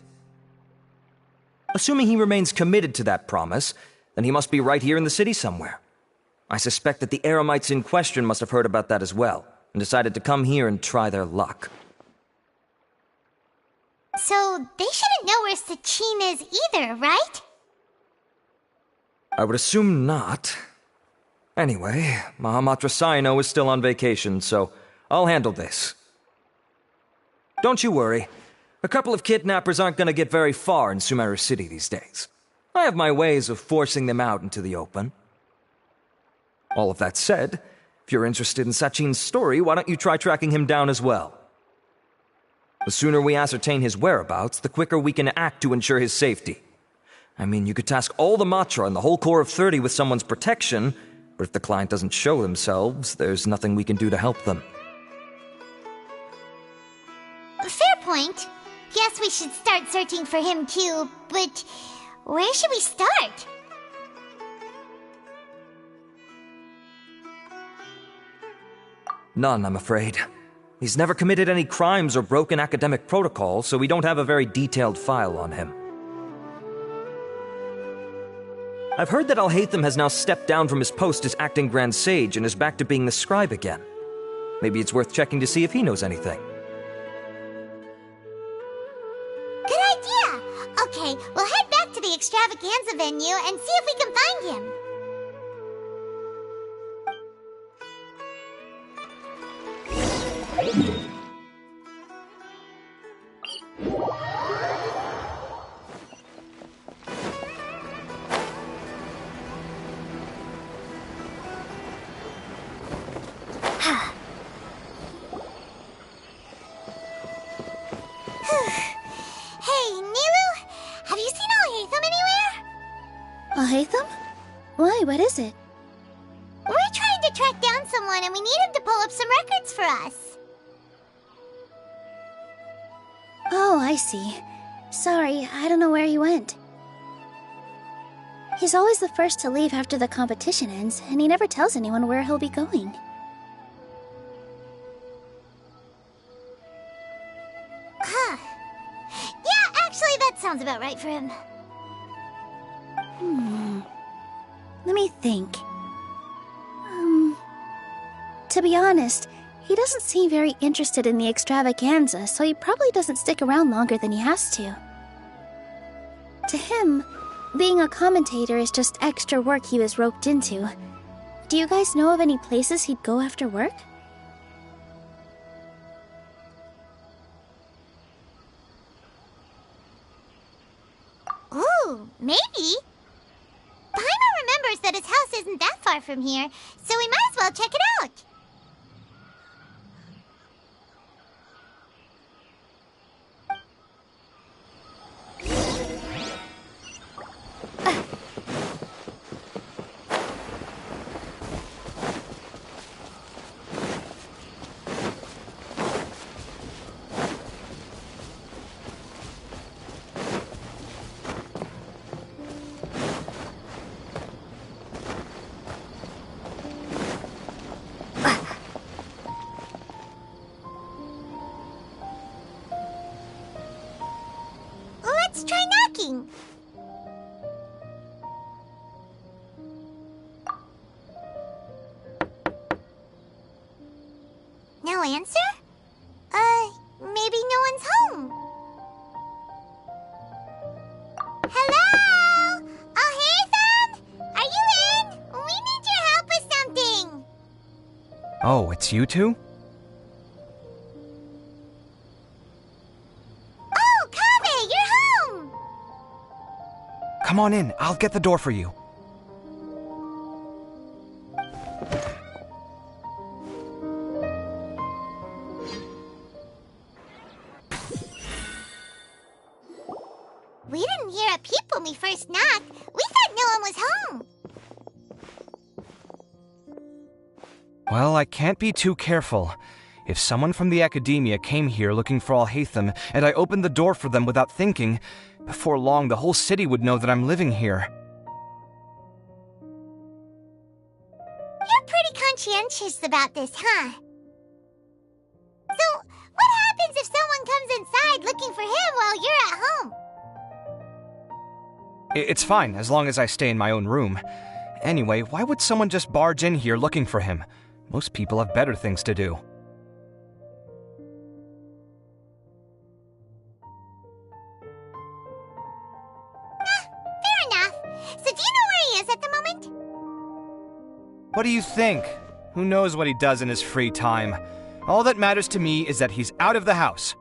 Assuming he remains committed to that promise, then he must be right here in the city somewhere. I suspect that the Eremites in question must have heard about that as well, and decided to come here and try their luck. So, they shouldn't know where Sachin is either, right? I would assume not. Anyway, Mahamatra Saino is still on vacation, so I'll handle this. Don't you worry. A couple of kidnappers aren't going to get very far in Sumeru City these days. I have my ways of forcing them out into the open. All of that said, if you're interested in Sachin's story, why don't you try tracking him down as well? The sooner we ascertain his whereabouts, the quicker we can act to ensure his safety. I mean, you could task all the Matra and the whole Corps of 30 with someone's protection, but if the client doesn't show themselves, there's nothing we can do to help them. Fair point. Guess we should start searching for him too, but where should we start? None, I'm afraid. He's never committed any crimes or broken academic protocol, so we don't have a very detailed file on him. I've heard that Alhaitham has now stepped down from his post as acting Grand Sage and is back to being the scribe again. Maybe it's worth checking to see if he knows anything. Good idea! Okay, we'll head back to the extravaganza venue and see if we can find him. Hey, Nilu, have you seen Alhaitham anywhere? Alhaitham? Why, what is it? We're trying to track down someone and we need him to pull up some records for us. Oh, I see. Sorry, I don't know where he went. He's always the first to leave after the competition ends, and he never tells anyone where he'll be going. Huh. Yeah, actually, that sounds about right for him. Let me think. To be honest, he doesn't seem very interested in the extravaganza, so he probably doesn't stick around longer than he has to. To him, being a commentator is just extra work he was roped into. Do you guys know of any places he'd go after work? Ooh, maybe. Paimon remembers that his house isn't that far from here, so we might as well check it out. Let's try knocking. no answer? Maybe no one's home. Hello? Alhaitham? Are you in? We need your help with something. Oh, it's you two? Oh, Kaveh, you're home! Come on in, I'll get the door for you. We didn't hear a peep when we first knocked. We thought no one was home. Well, I can't be too careful. If someone from the academia came here looking for Alhaitham, and I opened the door for them without thinking, before long the whole city would know that I'm living here. You're pretty conscientious about this, huh? So, what happens if someone comes inside looking for him while you're at home? It's fine, as long as I stay in my own room. Anyway, why would someone just barge in here looking for him? Most people have better things to do. Fair enough. So do you know where he is at the moment? What do you think? Who knows what he does in his free time? All that matters to me is that he's out of the house.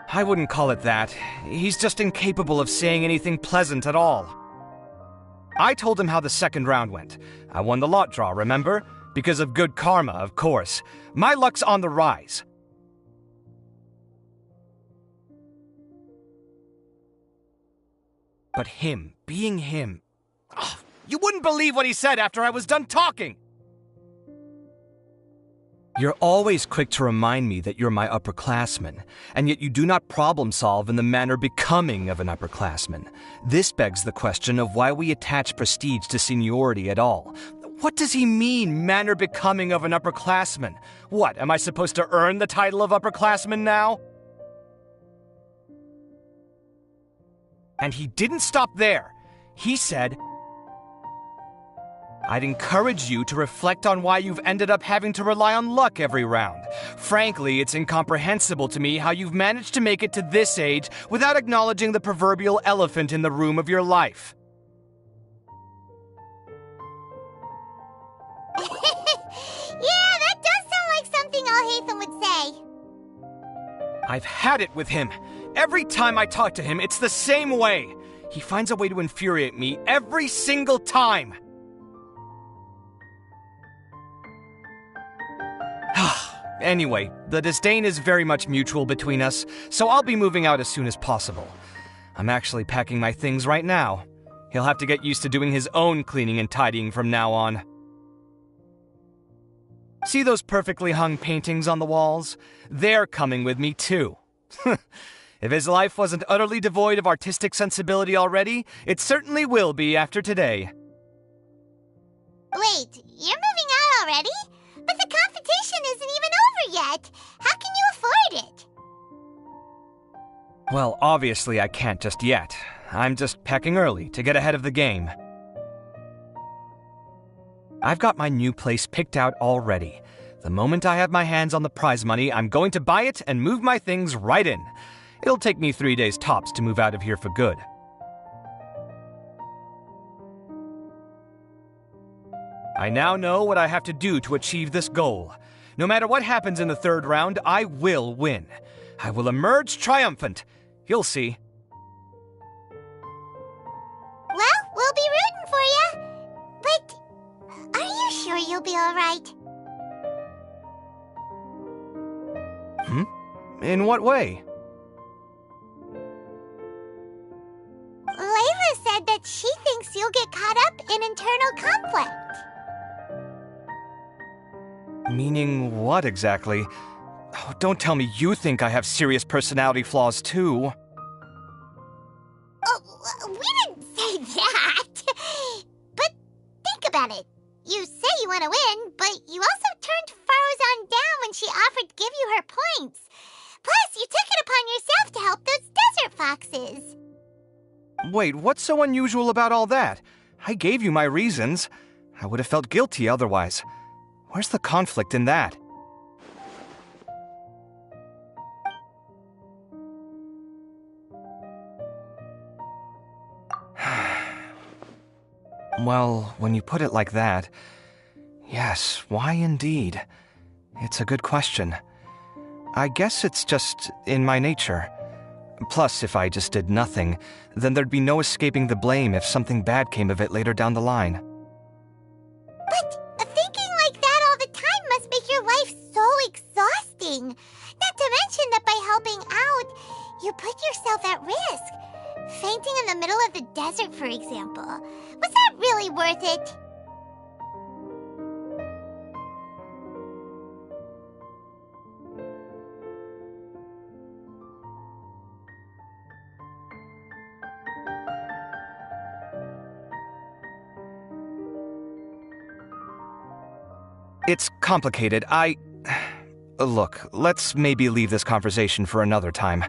I wouldn't call it that. He's just incapable of saying anything pleasant at all. I told him how the second round went. I won the lot draw, remember? Because of good karma, of course. My luck's on the rise. But him, being him... Oh, you wouldn't believe what he said after I was done talking! You're always quick to remind me that you're my upperclassman, and yet you do not problem solve in the manner becoming of an upperclassman. This begs the question of why we attach prestige to seniority at all. What does he mean, manner becoming of an upperclassman? What, am I supposed to earn the title of upperclassman now? And he didn't stop there. He said, I'd encourage you to reflect on why you've ended up having to rely on luck every round. Frankly, it's incomprehensible to me how you've managed to make it to this age without acknowledging the proverbial elephant in the room of your life. Yeah, that does sound like something Alhaitham would say. I've had it with him. Every time I talk to him, it's the same way. He finds a way to infuriate me every single time. Anyway, the disdain is very much mutual between us, so I'll be moving out as soon as possible. I'm actually packing my things right now. He'll have to get used to doing his own cleaning and tidying from now on. See those perfectly hung paintings on the walls? They're coming with me too. If his life wasn't utterly devoid of artistic sensibility already, it certainly will be after today. Wait, you're moving out already? But the competition isn't even over yet. How can you afford it? Well, obviously I can't just yet. I'm just packing early to get ahead of the game. I've got my new place picked out already. The moment I have my hands on the prize money, I'm going to buy it and move my things right in. It'll take me 3 days tops to move out of here for good. I now know what I have to do to achieve this goal. No matter what happens in the third round, I will win. I will emerge triumphant. You'll see. Well, we'll be rooting for you. But are you sure you'll be all right? In what way? Layla said that she thinks you'll get caught up in internal conflict. Meaning what exactly? Oh, don't tell me you think I have serious personality flaws too. Oh, we didn't say that. But think about it. You say you want to win, but you also turned Farozan down when she offered to give you her points. Plus, you took it upon yourself to help those desert foxes. Wait, what's so unusual about all that? I gave you my reasons. I would have felt guilty otherwise. Where's the conflict in that? Well, when you put it like that, yes, why indeed? It's a good question. I guess it's just in my nature. Plus, if I just did nothing, then there'd be no escaping the blame if something bad came of it later down the line. But thinking like that all the time must make your life so exhausting. Not to mention that by helping out, you put yourself at risk. Fainting in the middle of the desert, for example. Was that really worth it? It's complicated. Look, let's maybe leave this conversation for another time.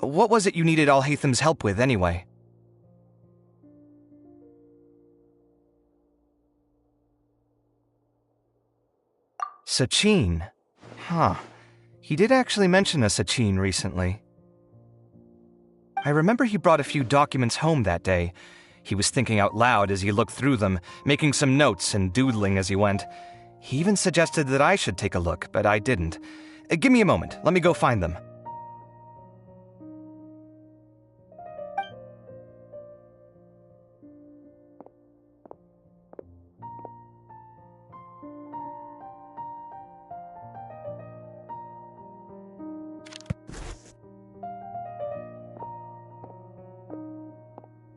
What was it you needed Alhaitham's help with, anyway? Sachin? Huh. He did actually mention a Sachin recently. I remember he brought a few documents home that day. He was thinking out loud as he looked through them, making some notes and doodling as he went. He even suggested that I should take a look, but I didn't. Give me a moment. Let me go find them.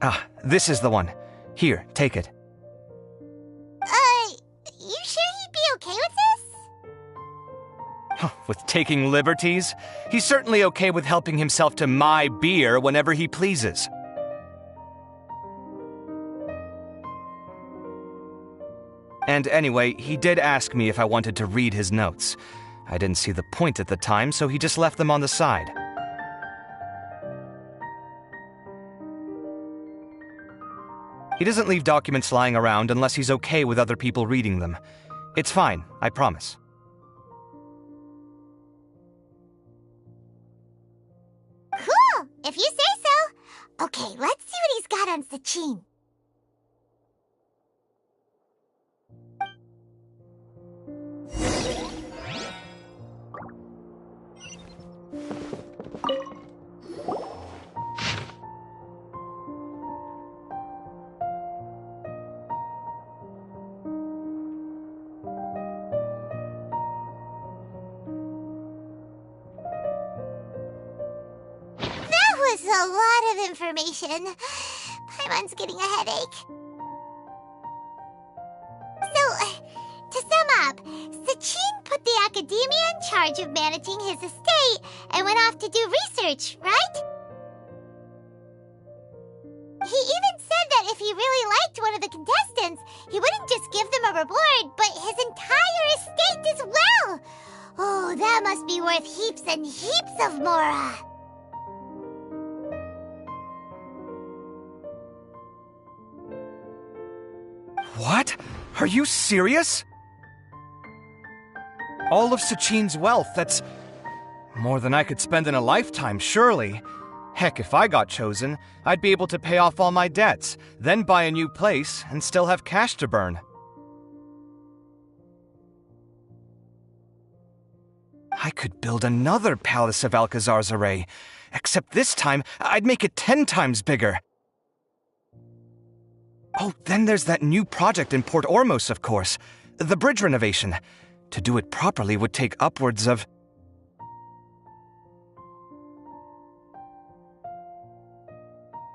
Ah, this is the one. Here, take it. You sure he'd be okay with this? With taking liberties? He's certainly okay with helping himself to my beer whenever he pleases. And anyway, he did ask me if I wanted to read his notes. I didn't see the point at the time, so he just left them on the side. He doesn't leave documents lying around unless he's okay with other people reading them. It's fine, I promise. Cool, if you say so. Okay, let's see what he's got on Sachin. That was a lot of information. Paimon's getting a headache. So, to sum up, Sachin put the academia in charge of managing his estate and went off to do research, right? He even said that if he really liked one of the contestants, he wouldn't just give them a reward, but his entire estate as well. Oh, that must be worth heaps and heaps of Mora. What? Are you serious? All of Sachin's wealth, that's more than I could spend in a lifetime, surely. Heck, if I got chosen, I'd be able to pay off all my debts, then buy a new place, and still have cash to burn. I could build another Palace of Alcazar's array, except this time, I'd make it 10 times bigger. Oh, then there's that new project in Port Ormos, of course. The bridge renovation. To do it properly would take upwards of...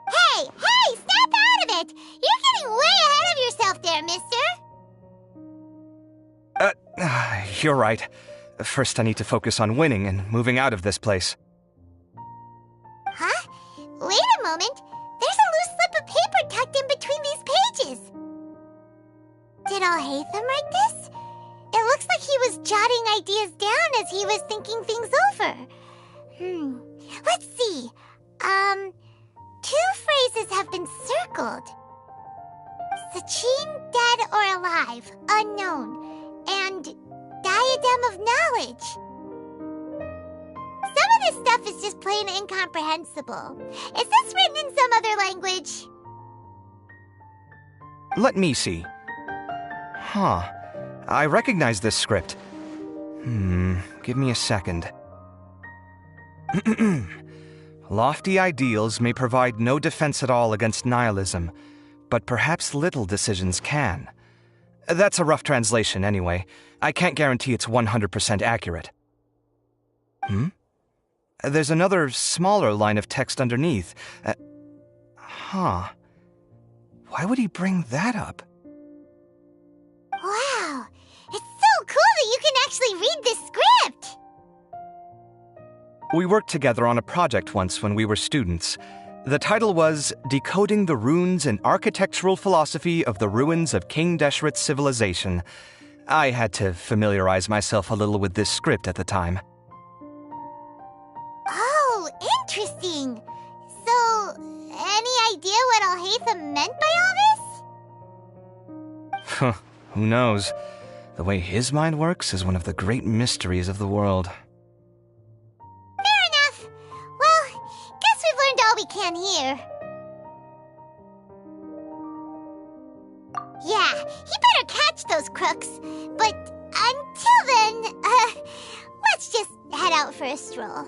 Hey, snap out of it! You're getting way ahead of yourself there, mister! You're right. First I need to focus on winning and moving out of this place. Huh? Wait a moment. There's a loose slip of paper tucked in between these pages. Did Alhaitham write this? It looks like he was jotting ideas down as he was thinking things over. Let's see. 2 phrases have been circled. or alive, unknown, and diadem of knowledge. Some of this stuff is just plain incomprehensible. Is this written in some other language? Let me see. Huh. I recognize this script. Give me a second. Lofty ideals may provide no defense at all against nihilism, but perhaps little decisions can. That's a rough translation anyway. I can't guarantee it's 100% accurate. There's another smaller line of text underneath. Why would he bring that up? Wow! It's so cool that you can actually read this script! We worked together on a project once when we were students. The title was Decoding the Runes and Architectural Philosophy of the Ruins of King Deshret's Civilization. I had to familiarize myself a little with this script at the time. Oh, interesting. So, any idea what Alhaitham meant by all this? Who knows? The way his mind works is one of the great mysteries of the world. Fair enough. Well, guess we've learned all we can here. Yeah, he better catch those crooks. But until then, let's just head out for a stroll.